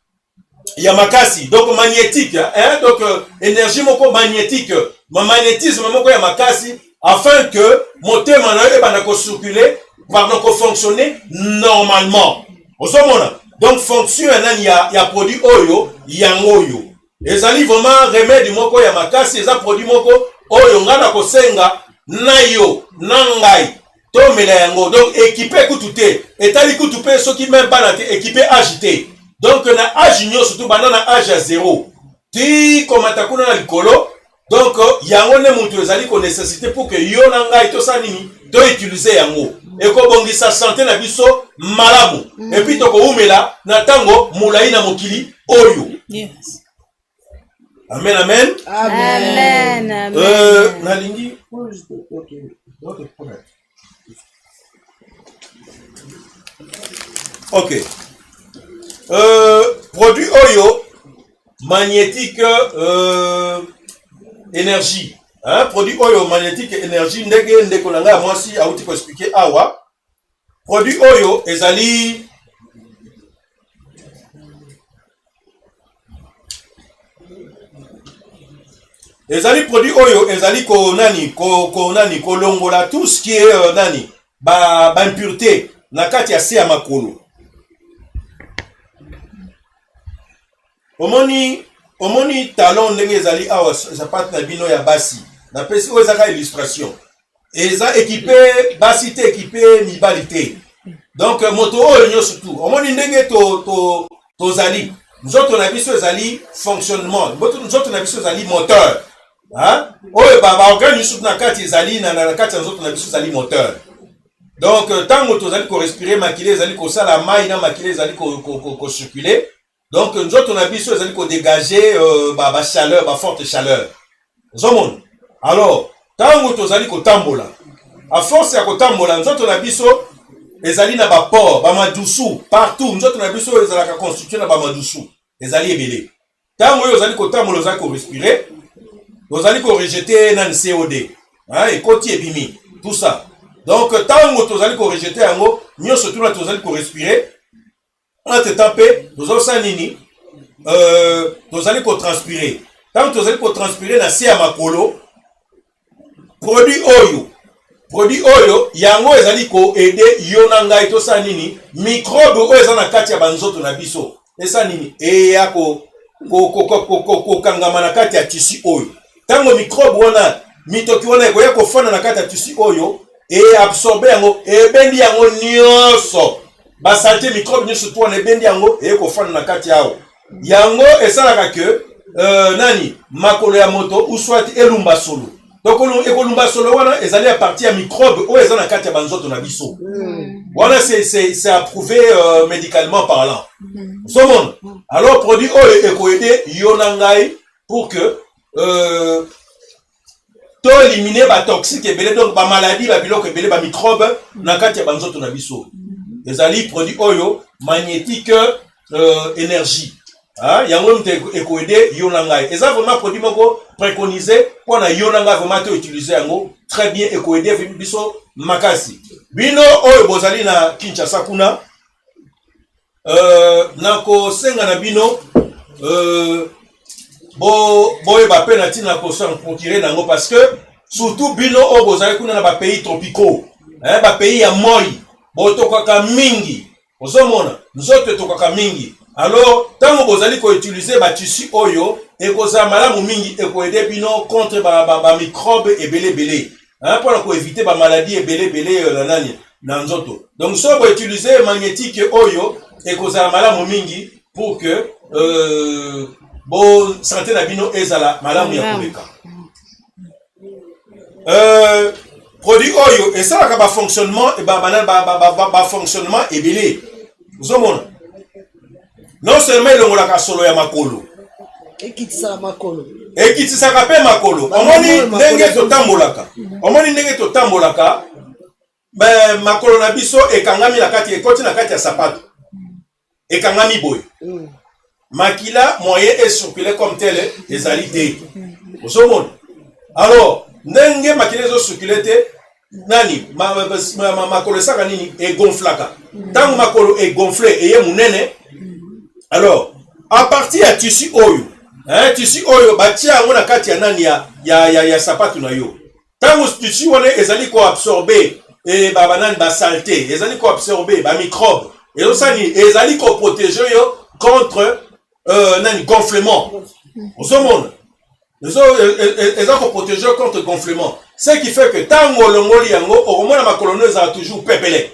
ya makasi, donc magnétique donc énergie moko magnétique magnétisme moko ya makasi afin que motema na yo ebana ko circuler ko fonctionner normalement. Ozomona. Donc fonction nani ya produit oyo yango oyo ezali vraiment remède moko ya makasi, eza produit moko oyo ngana ko senga na yo nangai tomela yango. Donc équipé kututé etali kutupe soki même pas na équipé agité. Donc na âge nyo surtout bana na âge ya 0 ti komata kuna na likolo. Donc yango ne mutu ezali ko nécessité pour que yo na ngai to sanini to utiliser yango eko bongisa santé na biso malamu et puis to ko umela na tango mulai na mokili oyo. Yes. Amen, amen. Amen. Amen. Nalingi. Ok. Produit oyo magnétique énergie. Produit oyo magnétique énergie ndeko nanga mwasi auti ko expliquer awa. Produit oyo ezali produit oyo ezali ko longola tout ce qui est ba impureté na kati ya se ya makolo. Omoni omoni talon ndenge ezali awa sapatu na bino ya basi na pesi oyo ezaka illustration eza équipé basi te équipé mibali te donc moto oyo nyonso tu omoni ndenge tozali nzoto na biso ezali fonctionnement nzoto na biso ezali moteur oyo baorgane nyonso na kati ezali na kati ya nzoto na biso ezali moteur donc ntango tozali korespire makila ezali kosala mai na makila ezali kocircule donc nzoto na biso ezali kodégage bachaleur baforte chaleur ozomona alors ntango tozali kotambola a force ya kotambola nzoto na biso ezali na baport bamadusu partout nzoto na biso ezalaka constitué na bamadusu ezali ebele ntango oyo ozali kotambola ozali korespire ozali korejete nani CO2 ekoti ebimi tout ça donc ntango tozali korejete yango nyonso tuna tozali korespire entre temps mpe tozosala nini tozali kotranspire ntango tozali kotranspire na se ya makolo produit oyo yango ezali koede yo na ngai tosala nini microbe oyo eza na kati ya banzoto na biso esala nini eya kokangama na kati ya tisi oyo ntango microbe wana mitoki wana ekoya kofanda na kati ya tisi oyo eabsorbe yango ebendi yango nyonso basalte microbe nyonso tu wana ebendi yango ekofanda na kati yawo yango esalaka ke nani makolo ya moto uswati elumba solo donc ekolumba solo wana ezali ya partie ya microbe oyo eza na kati ya banzoto na biso wana c'est approuvé médicalement parlant somona alors produit oyo ekoede yo na ngai pour que to éliminer batoxique ebele donc bamaladie babiloko ebele bamicrobe na kati ya banzoto na biso ezali produit oyo magnétique énergie yango mte ekoede yo na ngai eza vraiment produit moko préconisé mpona yo na ngai vraiment te utiliser yango très bien ekoede biso makasi bino oyo bozali na Kinshasa kuna nakosenga na bino boyeba mpe na ntina koprocure nango parce que surtout bino oyo bozali kuna na bapays tropicaux bapays ya moi botokaka mingi ozomona nzoto etokaka mingi alors ntango bozali koutilize batisi oyo ekozala malamu mingi ekoede bino contre bamicrobe ebelebele mpona koevite bamaladi ebelebele na nani na nzoto donc so boutilize magnétique oyo ekozala malamu mingi pour que bo santé na bino ezala malamu ya koleka produit oyo esalaka bafonctionnement bafonctionnement ebele ozomona non seulement elongolaka solo ya makolo ekitisaka mpe makolo omoni ndenge totambolaka makolo na biso ekangami na kati ekoti na kati ya sapato ekangami boye makila moyen ecircule comme tel ezali te ozomona alors ndenge makila ezocircule te nani makolo esaka nini egonflaka ntango makolo egonfle eye munene alors à partir ya tissu oyo batia yango na kati ya nani ya sapato na yo ntango tissu wana ezali koabsorbe banani basalte ezali koabsorbe bamicrobe ezosani ezali koprotege yo contre nani gonflement ozomona eza koprotege contre gonflement ce qui fait que ntango olongoli yango okomona makolo no ezala toujours pepele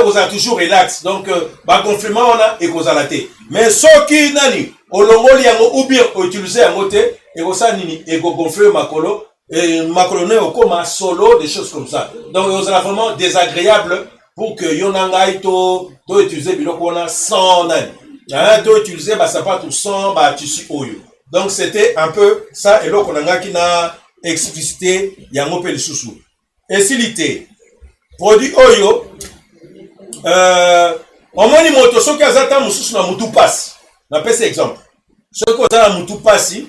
vous avez toujours relax donc bagonflement wana ekozala te mais soki nani olongoli yango ou bien utiliser yango te ekosala nini ekogonfle makolo makolo no ekoma solo des choses comme ça donc ekozala vraiment désagréable pour que yo na ngai to utiliser biloko wana sans nani to utiliser basapato sans batissu oyo donc c'était un peu ça eloko na ngaki na explicité yango mpe lisusu esili te produit oyo omoni moto soki aza ta mosusu na mutu pasi napesa exemple soki oza na mutu pasi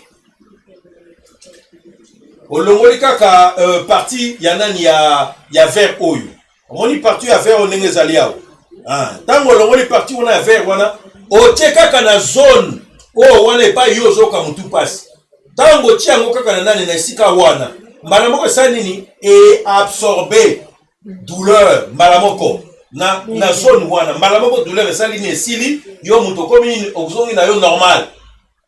olongoli kaka parti ya nani ya verre oyo omoni parti ya verre ndenge ezali awo ntango olongoli parti wana ya verre wana otie kaka na zone oyo wana epai yo ozoyoka mutu pasi ntango otie yango kaka na nani na esika wana mbala moko esala nini eabsorbe douleur mbala moko na zone wana mbala moko douleur esali ni esili yo mutu okomi ozongi na yo normal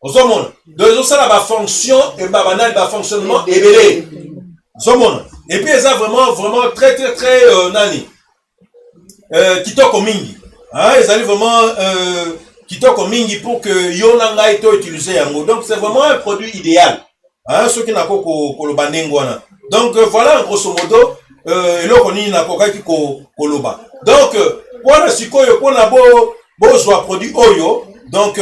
ozomona donc ça la fonction et banal ba fonctionnement ebelé ozomona et puis ça vraiment très nani kitoko mingi hein ils allaient vraiment kitoko mingi pour que yona ngai to utiliser yango donc c'est vraiment un produit idéal hein ceux qui n'a pas koloba ndengwana donc voilà grosso modo eloko nini na kokaki koloba donc pour sikoyo pona bozwa produit oyo donc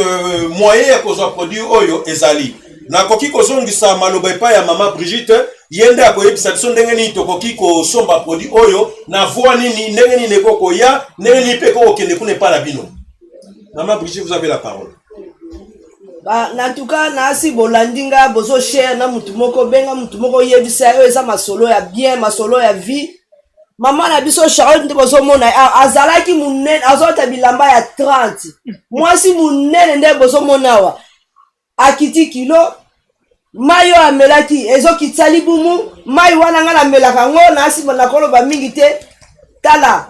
moyen ya kozwa produit oyo ezali na koki kozongisa maloba epai ya mama Brigitte yende akoyebisa biso ndenge nini tokoki kosomba produit oyo na voix nini ndenge nini ekoko ya ndenge nini pe kokende kuna epai na bino. Mama Brigitte, vous avez la parole. Bah, en tout cas, nasi bolandinga bozo share na mutu moko benga mutu moko yebisa yo eza masolo ya bien, masolo ya vie. Maman na biso Charlotte nde bozo mona azalaki munene azota bilamba ya 30. Mwasi munene nde bozo mona wa. Akiti kilo mayo amelaki ezo kitali bumu mai wana ngala melaka ngo nasi bona koloba mingi te tala.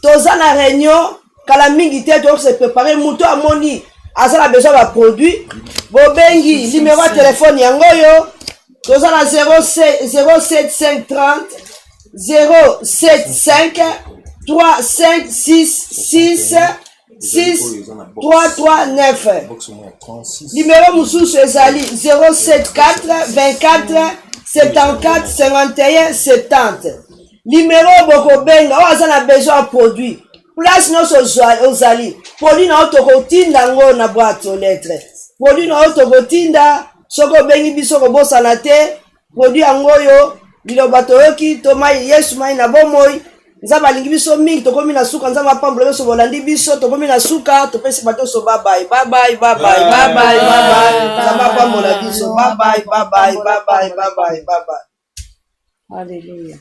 Toza na réunion kala mingi te to se préparer muto amoni azala besoin ba produit bobengi numéro de téléphone yango yo toza na 07530 075 3566 6339 numéro mususu ezali 074 24 74 51 70 numéro boko benga o azana besoin de produit place no ozali produit na otokotinda ngo na boîte aux lettres produit na otokotinda soko bengi biso ko bosana te produit yango yo liloba toyoki to mai yesu mai na bomoi nzaba lingi biso mingi tokomi na suka nzaba pamble biso bolandi biso tokomi na suka topesi bato so bye bye bye bye bye bye bye bye nzaba pamble biso bye bye bye bye bye bye bye bye bye bye. Hallelujah.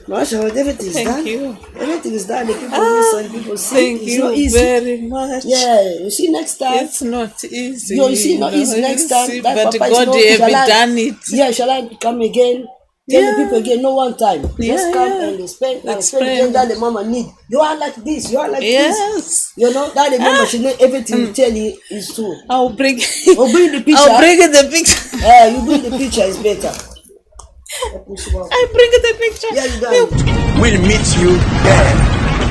No, everything is done. Thank you. Everything is done. The people listen, people see. Thank It's you not easy. very much. Yeah, you see next time. It's not easy. You see, not easy next time. That But Papa God is not, have done it. Yeah, shall I come again? Tell the people again, no one time. Just come and explain again that the mama need. You are like this, you are like this. You know, that the mama should know everything you tell you is true. I'll bring bring the picture. I'll bring the picture. You bring the picture, is better. I bring the picture. Yeah, you got it. We'll meet you there.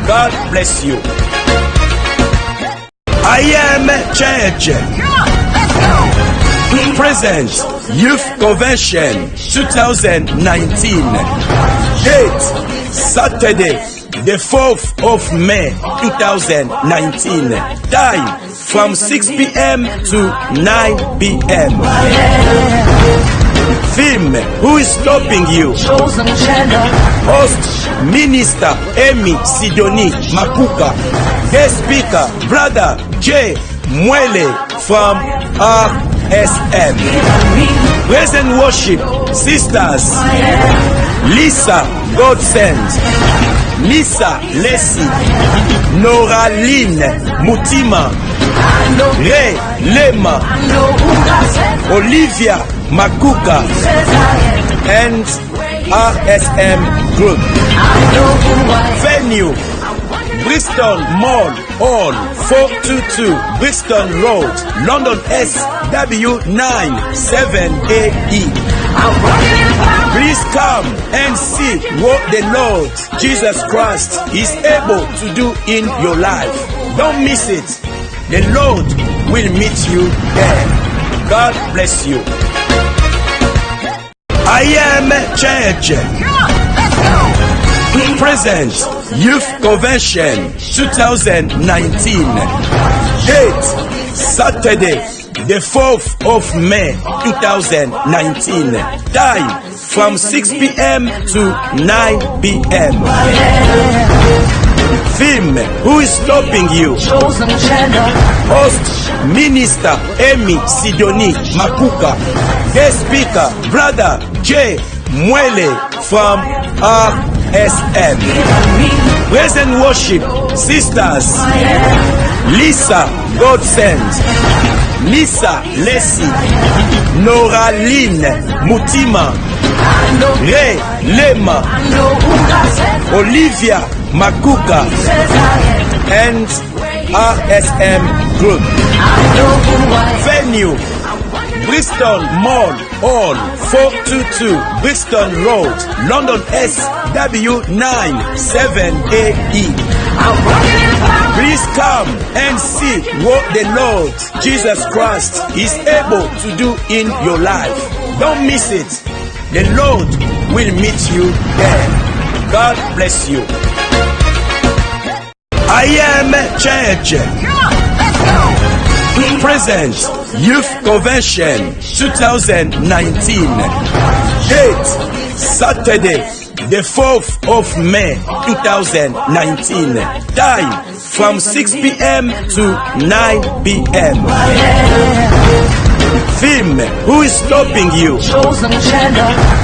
God bless you. I am Church. Present Youth Convention 2019. Date Saturday, the 4th of May 2019. Time from 6 p.m. to 9 p.m. Theme, who is stopping you? Host, Minister Emi Sidoni Makuka. Guest speaker, Brother J. Mwele from RSM. Praise and worship, sisters Lisa Godsend, Lisa Lesi, Noraline Mutima, Ray Lema, Olivia Makuka, and RSM Group. Venue, Bristol Mall Hall, 422 Bristol Road, London SW97AE. Please come and see what the Lord Jesus Christ is able to do in your life. Don't miss it. The Lord will meet you there. God bless you. I am Church. Present Youth Convention 2019. Date Saturday, the 4th of May 2019. Time from 6 p.m. to 9 p.m. Theme, who is stopping you? Host, Minister Emi Sidoni Makuka. Guest speaker, Brother J. Mwele from RSM. Praise and worship, sisters Lisa Godsend, Lisa Lesi, Noraline Mutima, Ray Lema, Olivia Makuka, and RSM Group. Venue, Bristol Mall Hall, 422 Bristol Road, London SW9 7AE. Please come and see what the Lord Jesus Christ is able to do in your life. Don't miss it. The Lord will meet you there. God bless you. I am Church. Present Youth Convention 2019. Date Saturday, the 4th of May 2019. Time from 6 p.m. to 9 p.m. Theme, who is stopping you?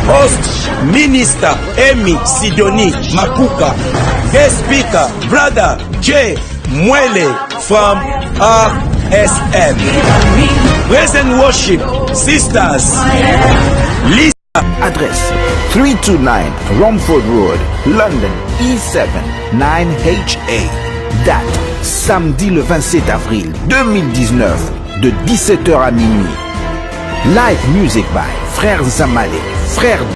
Host, Minister Emi Sidoni Makuka. Guest speaker, Brother J. Mwele from RSM. Praise and worship, sisters. Lisa. Adresse 329 Romford Road, London E7 9HA. Date samedi le 27 avril 2019 de 17h à minuit. Live music by Frères Zamalé, Frères